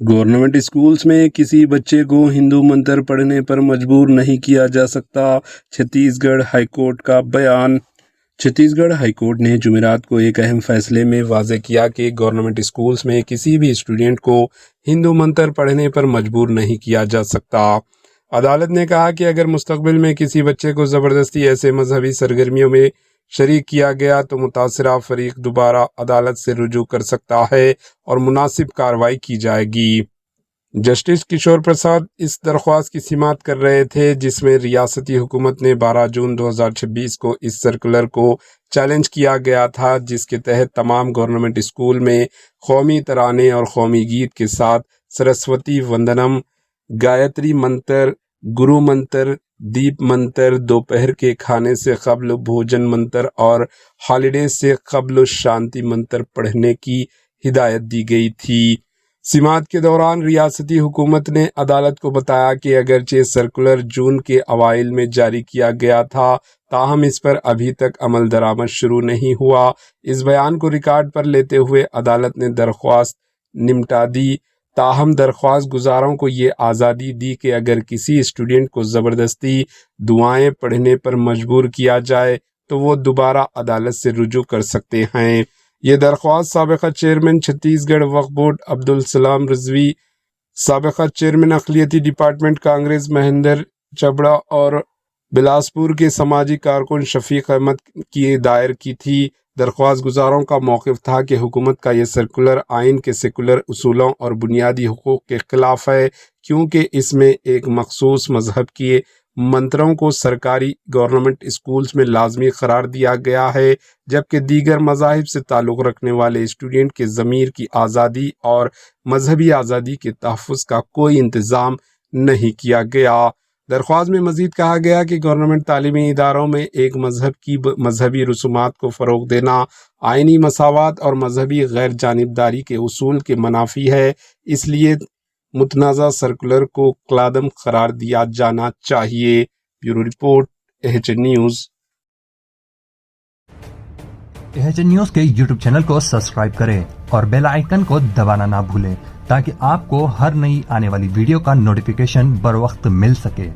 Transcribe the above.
Government schools میں کسی بچے کو ہندو منتر پڑھنے پر مجبور نہیں کیا جا سکتا، چھتیس گڑھ ہائی کورٹ کا بیان۔ چھتیس گڑھ ہائی کورٹ نے جمعرات کو ایک اہم فیصلے میں واضح کیا کہ گورنمنٹ اسکولز میں کسی بھی اسٹوڈنٹ کو ہندو منتر پڑھنے پر مجبور نہیں کیا جا سکتا۔ عدالت نے کہا کہ اگر مستقبل میں کسی بچے کو زبردستی ایسے مذہبی سرگرمیوں میں شریک کیا گیا تو متاثرہ فریق دوبارہ عدالت سے رجوع کر سکتا ہے اور مناسب کارروائی کی جائے گی۔ جسٹس کشور پرساد اس درخواست کی سماعت کر رہے تھے جس میں ریاستی حکومت نے 12 جون 2026 کو اس سرکولر کو چیلنج کیا گیا تھا، جس کے تحت تمام گورنمنٹ اسکول میں قومی ترانے اور قومی گیت کے ساتھ سرسوتی وندنم، گایتری منتر، گرو منتر، دیپ منتر، دوپہر کے کھانے سے قبل بھوجن منتر اور ہالیڈیز سے قبل شانتی منتر پڑھنے کی ہدایت دی گئی تھی۔ سماعت کے دوران ریاستی حکومت نے عدالت کو بتایا کہ اگرچہ سرکولر جون کے اوائل میں جاری کیا گیا تھا، تاہم اس پر ابھی تک عمل درآمد شروع نہیں ہوا۔ اس بیان کو ریکارڈ پر لیتے ہوئے عدالت نے درخواست نمٹا دی، تاہم درخواست گزاروں کو یہ آزادی دی کہ اگر کسی اسٹوڈنٹ کو زبردستی دعائیں پڑھنے پر مجبور کیا جائے تو وہ دوبارہ عدالت سے رجوع کر سکتے ہیں۔ یہ درخواست سابقہ چیئرمین چھتیس گڑھ وقف بورڈ عبدالسلام رضوی، سابقہ چیئرمین اقلیتی ڈپارٹمنٹ کانگریس مہندر چبڑا اور بلاسپور کے سماجی کارکن شفیق احمد کی دائر کی تھی۔ درخواست گزاروں کا موقف تھا کہ حکومت کا یہ سرکولر آئین کے سیکولر اصولوں اور بنیادی حقوق کے خلاف ہے، کیونکہ اس میں ایک مخصوص مذہب کے منتروں کو سرکاری گورنمنٹ اسکولز میں لازمی قرار دیا گیا ہے، جبکہ دیگر مذاہب سے تعلق رکھنے والے اسٹوڈنٹ کے ضمیر کی آزادی اور مذہبی آزادی کے تحفظ کا کوئی انتظام نہیں کیا گیا۔ درخواست میں مزید کہا گیا کہ گورنمنٹ تعلیمی اداروں میں ایک مذہب کی مذہبی رسومات کو فروغ دینا آئینی مساوات اور مذہبی غیر جانبداری کے اصول کے منافی ہے، اس لیے متنازع سرکولر کو کالعدم قرار دیا جانا چاہیے۔ Bureau report AHN news. AHN news کے یوٹیوب چینل کو سبسکرائب کریں اور بیل آئیکن کو دبانا نہ بھولیں تاکہ آپ کو ہر نئی آنے والی ویڈیو کا نوٹیفیکیشن بر وقت مل سکے۔